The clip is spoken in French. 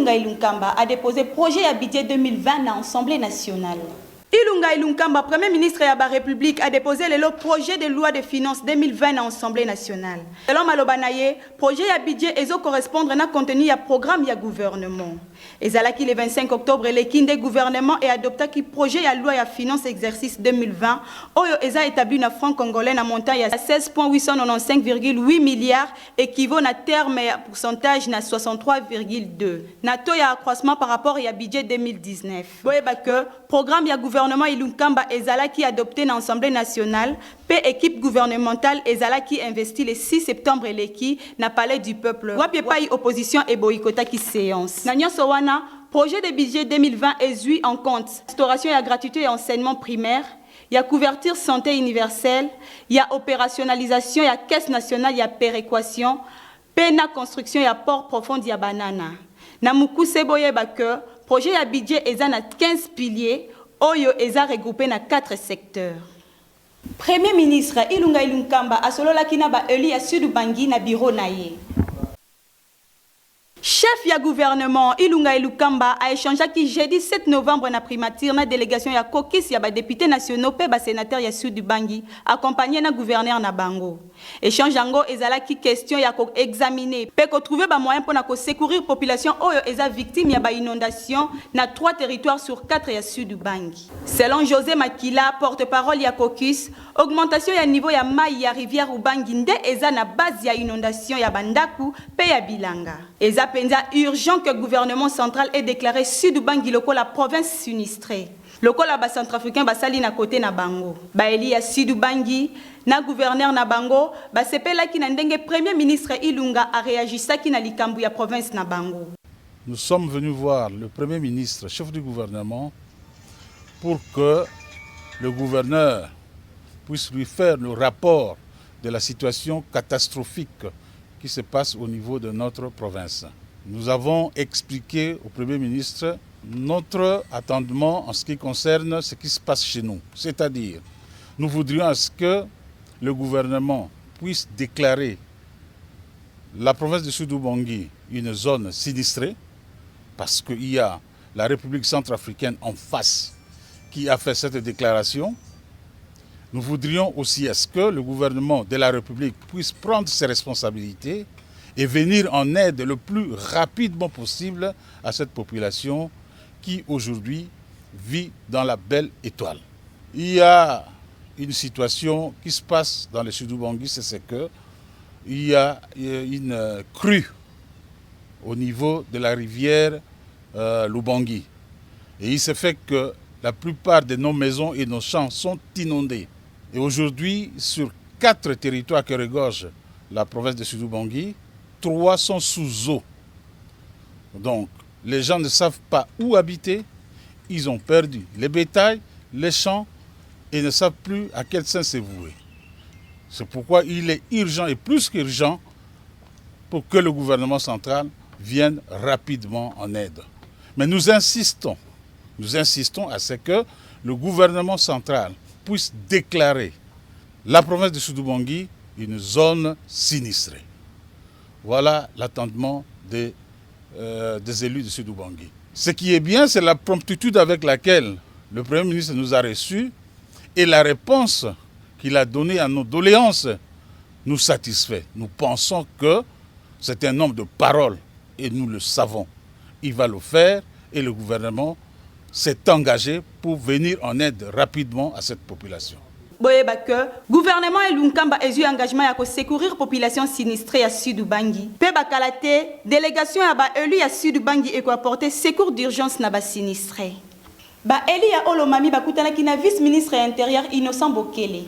Ilunga Ilunkamba a déposé projet à budget 2020 à l'Assemblée nationale. Ilunga Ilunkamba, Premier ministre de la République, a déposé le projet de loi de finances 2020 à l'Assemblée nationale. Selon Malobanaye, projet à budget correspondre à contenu à programme du gouvernement. Et zalaki le 25 octobre, le gouvernement a adopté le projet à loi de finances exercice 2020, oyo eza établi na franc congolais na montant à 16,895,8 milliards, équivaut à terme pourcentage na 63,2. Na to ya accroissement par rapport à budget 2019. Boyeba que programme ya gouvernement Ilunkamba ezalaki adopté dans l'Assemblée nationale, pe équipe gouvernementale ezalaki investi le 6 septembre leki na palais du peuple. Wapi pa opposition et boycota ki séance. Na nyonso wana projet de budget 2020 est en compte restauration et gratuité et enseignement primaire, il y a couverture santé universelle, il y a opérationnalisation, il y a caisse nationale, il y a péréquation, pena construction, il y a port profond, il y a banana. Na mukuse boyeba que projet ya budget ezan na 15 piliers, oyo eza regroupé na 4 secteurs. Premier ministre Ilunga Ilunkamba a solo la kina ba eli ya Sud Bangi na bureau na ye. Chef ya gouvernement Ilunga Ilunkamba a échangé qui jeudi 7 novembre na primature na délégation ya Kokis ya ba députés nationaux pe ba sénateur ya Sud Bangi accompagné na gouverneur na bango. Échange yango ezala ki question ya ko examiner pe ko trouver ba moyen pour na ko secourir population oyo eza victime ya ba inondation na 3 territoires sur 4 ya Sud Bangi. Selon José Makila, porte-parole ya Kokis, augmentation ya niveau ya mai ya rivière Ubangi nde eza na base ya inondation ya bandaku pe ya bilanga. Eza penza urgent que le gouvernement central ait déclaré Sud-Bangi loko la province sinistrée. Loko la bas centrafricain basali na côté na bango. Ba eli ya Sud-Bangi na gouverneur na bango ba sepela ki na ndenge premier ministre Ilunga a réagi saki na likambu ya province na bango. Nous sommes venus voir le premier ministre, chef du gouvernement, pour que le gouverneur puisse lui faire le rapport de la situation catastrophique qui se passe au niveau de notre province. Nous avons expliqué au Premier ministre notre attendement en ce qui concerne ce qui se passe chez nous. C'est-à-dire, nous voudrions à ce que le gouvernement puisse déclarer la province de Sud-Ubangi une zone sinistrée, parce qu'il y a la République centrafricaine en face qui a fait cette déclaration. Nous voudrions aussi à ce que le gouvernement de la République puisse prendre ses responsabilités et venir en aide le plus rapidement possible à cette population qui aujourd'hui vit dans la belle étoile. Il y a une situation qui se passe dans le Sud-Ubangi, c'est qu'il y a une crue au niveau de la rivière Lubangi. Et il se fait que la plupart de nos maisons et nos champs sont inondés. Et aujourd'hui, sur 4 territoires que regorge la province de Sud-Ubangi, 3 sont sous eau. Donc, les gens ne savent pas où habiter, ils ont perdu les bétails, les champs, et ne savent plus à quel sens se vouer. C'est pourquoi il est urgent et plus qu'urgent pour que le gouvernement central vienne rapidement en aide. Mais nous insistons à ce que le gouvernement central puisse déclarer la province de Sud-Ubangi une zone sinistrée. Voilà l'attendement des élus de Sud-Ubangi. Ce qui est bien, c'est la promptitude avec laquelle le Premier ministre nous a reçus et la réponse qu'il a donnée à nos doléances nous satisfait. Nous pensons que c'est un homme de parole et nous le savons. Il va le faire et le gouvernement s'est engagé pour venir en aide rapidement à cette population. Boyeba que gouvernement Ilunkamba a eu engagement à secourir population sinistrée à Sud-Ubangi. Pe bakalate délégation ya ba élu à Sud-Ubangi et ko apporter secours d'urgence na ba sinistré. Ba élu ya Olomami bakutana ki na vice-ministre intérieur Innocent Bokele.